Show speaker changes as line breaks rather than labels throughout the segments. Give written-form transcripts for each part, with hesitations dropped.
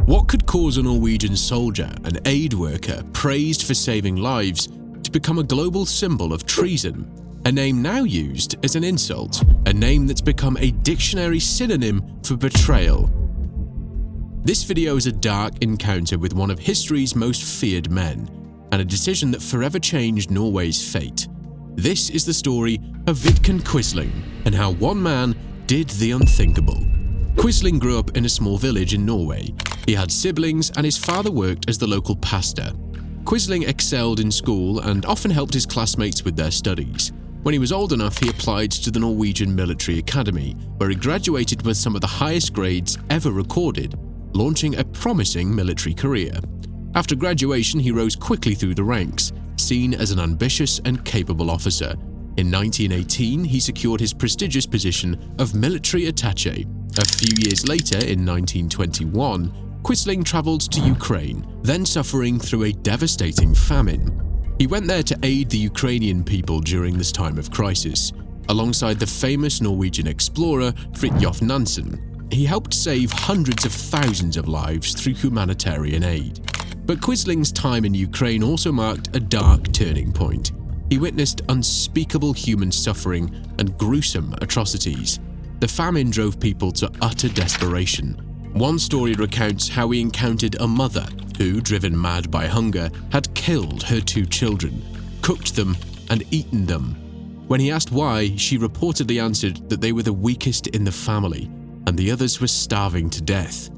What could cause a Norwegian soldier, an aid worker praised for saving lives, to become a global symbol of treason? A name now used as an insult, a name that's become a dictionary synonym for betrayal. This video is a dark encounter with one of history's most feared men, and a decision that forever changed Norway's fate. This is the story of Vidkun Quisling, and how one man did the unthinkable. Quisling grew up in a small village in Norway. He had siblings, and his father worked as the local pastor. Quisling excelled in school and often helped his classmates with their studies. When he was old enough, he applied to the Norwegian Military Academy, where he graduated with some of the highest grades ever recorded, launching a promising military career. After graduation, he rose quickly through the ranks, seen as an ambitious and capable officer. In 1918, he secured his prestigious position of military attaché. A few years later, in 1921, Quisling travelled to Ukraine, then suffering through a devastating famine. He went there to aid the Ukrainian people during this time of crisis. Alongside the famous Norwegian explorer Fridtjof Nansen, he helped save hundreds of thousands of lives through humanitarian aid. But Quisling's time in Ukraine also marked a dark turning point. He witnessed unspeakable human suffering and gruesome atrocities. The famine drove people to utter desperation. One story recounts how he encountered a mother who, driven mad by hunger, had killed her 2 children, cooked them, and eaten them. When he asked why, she reportedly answered that they were the weakest in the family, and the others were starving to death.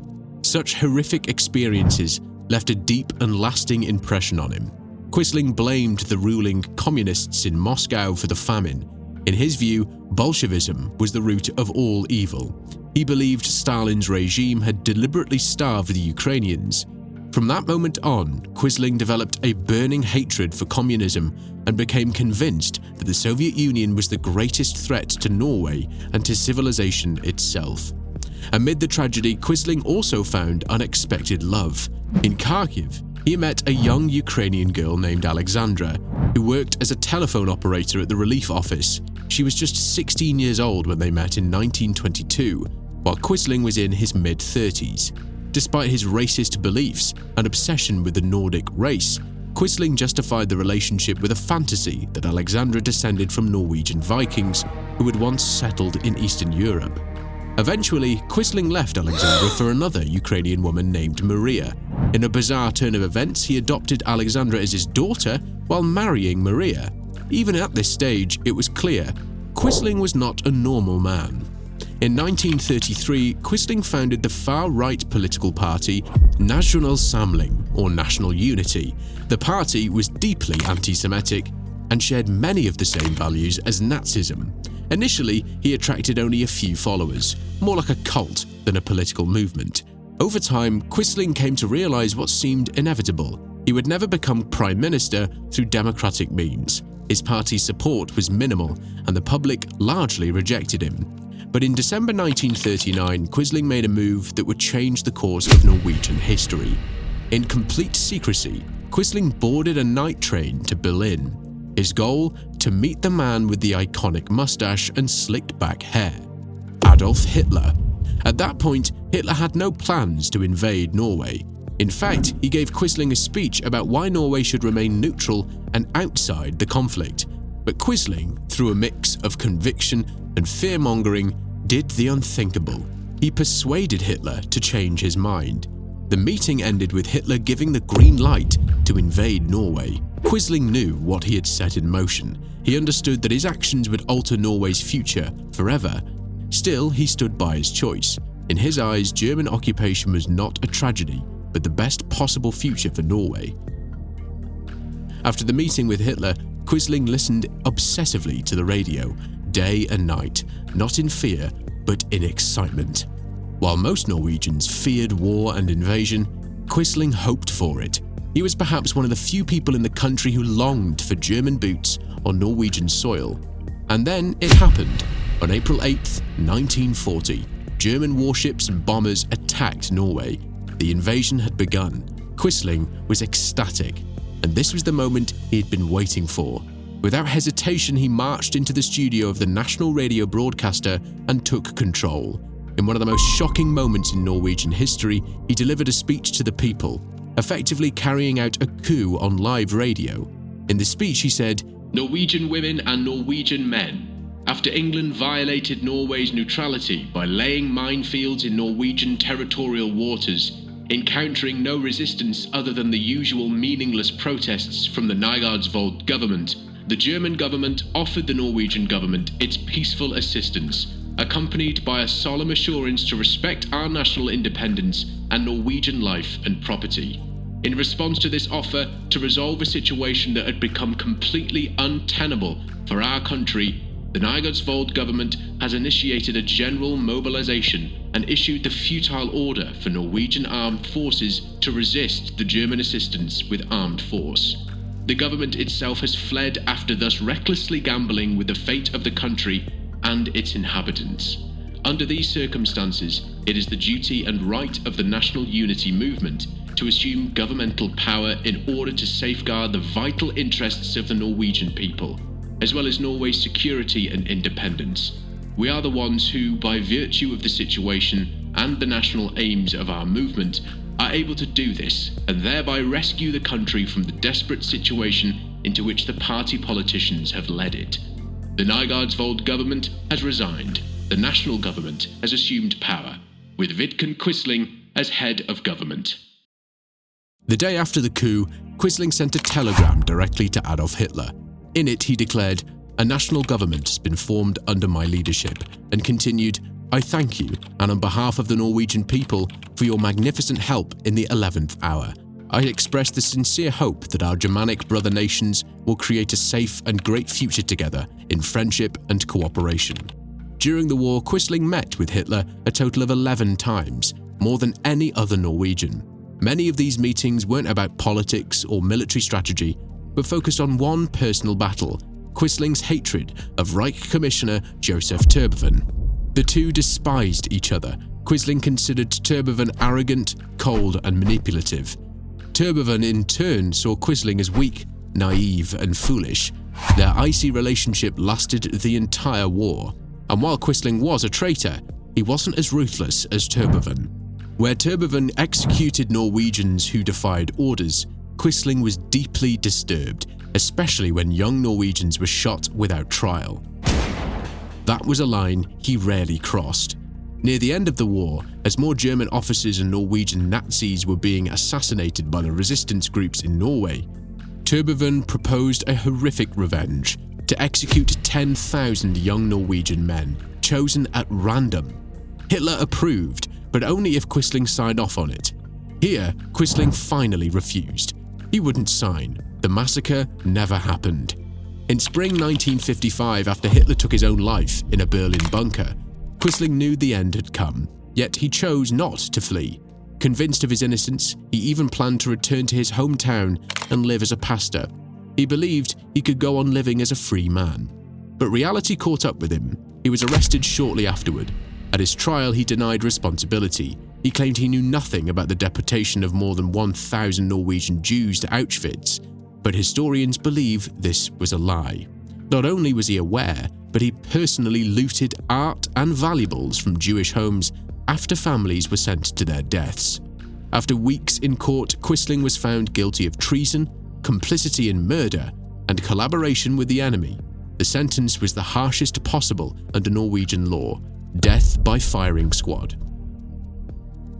Such horrific experiences left a deep and lasting impression on him. Quisling blamed the ruling communists in Moscow for the famine. In his view, Bolshevism was the root of all evil. He believed Stalin's regime had deliberately starved the Ukrainians. From that moment on, Quisling developed a burning hatred for communism and became convinced that the Soviet Union was the greatest threat to Norway and to civilization itself. Amid the tragedy, Quisling also found unexpected love. In Kharkiv, he met a young Ukrainian girl named Alexandra, who worked as a telephone operator at the relief office. She was just 16 years old when they met in 1922, while Quisling was in his mid-30s. Despite his racist beliefs and obsession with the Nordic race, Quisling justified the relationship with a fantasy that Alexandra descended from Norwegian Vikings who had once settled in Eastern Europe. Eventually, Quisling left Alexandra for another Ukrainian woman named Maria. In a bizarre turn of events, he adopted Alexandra as his daughter while marrying Maria. Even at this stage, it was clear Quisling was not a normal man. In 1933, Quisling founded the far-right political party National Samling, or National Unity. The party was deeply anti-Semitic and shared many of the same values as Nazism. Initially, he attracted only a few followers, more like a cult than a political movement. Over time, Quisling came to realize what seemed inevitable. He would never become prime minister through democratic means. His party's support was minimal, and the public largely rejected him. But in December 1939, Quisling made a move that would change the course of Norwegian history. In complete secrecy, Quisling boarded a night train to Berlin. His goal? To meet the man with the iconic mustache and slicked back hair, Adolf Hitler. At that point, Hitler had no plans to invade Norway. In fact, he gave Quisling a speech about why Norway should remain neutral and outside the conflict. But Quisling, through a mix of conviction and fear-mongering, did the unthinkable. He persuaded Hitler to change his mind. The meeting ended with Hitler giving the green light to invade Norway. Quisling knew what he had set in motion. He understood that his actions would alter Norway's future forever. Still, he stood by his choice. In his eyes, German occupation was not a tragedy, but the best possible future for Norway. After the meeting with Hitler, Quisling listened obsessively to the radio, day and night, not in fear, but in excitement. While most Norwegians feared war and invasion, Quisling hoped for it. He was perhaps one of the few people in the country who longed for German boots on Norwegian soil. And then it happened. On April 8, 1940, German warships and bombers attacked Norway. The invasion had begun. Quisling was ecstatic, and this was the moment he'd been waiting for. Without hesitation, he marched into the studio of the national radio broadcaster and took control. In one of the most shocking moments in Norwegian history, he delivered a speech to the people, effectively carrying out a coup on live radio. In the speech he said, "Norwegian women and Norwegian men. After England violated Norway's neutrality by laying minefields in Norwegian territorial waters, encountering no resistance other than the usual meaningless protests from the Nygaardsvold government, the German government offered the Norwegian government its peaceful assistance, accompanied by a solemn assurance to respect our national independence and Norwegian life and property. In response to this offer to resolve a situation that had become completely untenable for our country, the Nygaardsvold government has initiated a general mobilization and issued the futile order for Norwegian armed forces to resist the German assistance with armed force. The government itself has fled after thus recklessly gambling with the fate of the country and its inhabitants. Under these circumstances, it is the duty and right of the national unity movement to assume governmental power in order to safeguard the vital interests of the Norwegian people, as well as Norway's security and independence. We are the ones who, by virtue of the situation and the national aims of our movement, are able to do this and thereby rescue the country from the desperate situation into which the party politicians have led it. The Nygaardsvold government has resigned. The national government has assumed power, with Vidkun Quisling as head of government." The day after the coup, Quisling sent a telegram directly to Adolf Hitler. In it, he declared, "A national government has been formed under my leadership," and continued, "I thank you, and on behalf of the Norwegian people, for your magnificent help in the 11th hour. I express the sincere hope that our Germanic brother nations will create a safe and great future together in friendship and cooperation." During the war, Quisling met with Hitler a total of 11 times, more than any other Norwegian. Many of these meetings weren't about politics or military strategy, but focused on one personal battle: Quisling's hatred of Reich Commissioner Joseph Terboven. The two despised each other. Quisling considered Terboven arrogant, cold, and manipulative. Terboven in turn saw Quisling as weak, naive, and foolish. Their icy relationship lasted the entire war. And while Quisling was a traitor, he wasn't as ruthless as Terboven. Where Terboven executed Norwegians who defied orders, Quisling was deeply disturbed, especially when young Norwegians were shot without trial. That was a line he rarely crossed. Near the end of the war, as more German officers and Norwegian Nazis were being assassinated by the resistance groups in Norway, Terboven proposed a horrific revenge: to execute 10,000 young Norwegian men, chosen at random. Hitler approved, but only if Quisling signed off on it. Here, Quisling finally refused. He wouldn't sign. The massacre never happened. In spring 1955, after Hitler took his own life in a Berlin bunker, Quisling knew the end had come, yet he chose not to flee. Convinced of his innocence, he even planned to return to his hometown and live as a pastor. He believed he could go on living as a free man. But reality caught up with him. He was arrested shortly afterward. At his trial, he denied responsibility. He claimed he knew nothing about the deportation of more than 1,000 Norwegian Jews to Auschwitz, but historians believe this was a lie. Not only was he aware, but he personally looted art and valuables from Jewish homes after families were sent to their deaths. After weeks in court, Quisling was found guilty of treason, complicity in murder, and collaboration with the enemy. The sentence was the harshest possible under Norwegian law: death by firing squad.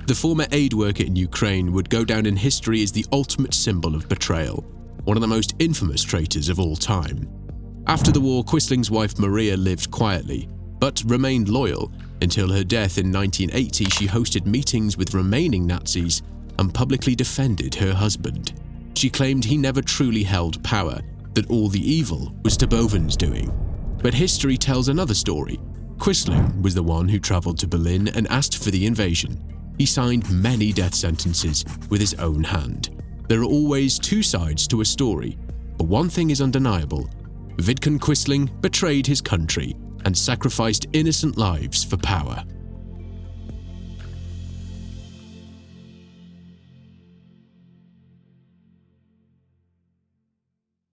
The former aid worker in Ukraine would go down in history as the ultimate symbol of betrayal, one of the most infamous traitors of all time. After the war, Quisling's wife Maria lived quietly, but remained loyal. Until her death in 1980, she hosted meetings with remaining Nazis and publicly defended her husband. She claimed he never truly held power, that all the evil was Terboven's doing. But history tells another story. Quisling was the one who travelled to Berlin and asked for the invasion. He signed many death sentences with his own hand. There are always two sides to a story, but one thing is undeniable: Vidkun Quisling betrayed his country and sacrificed innocent lives for power.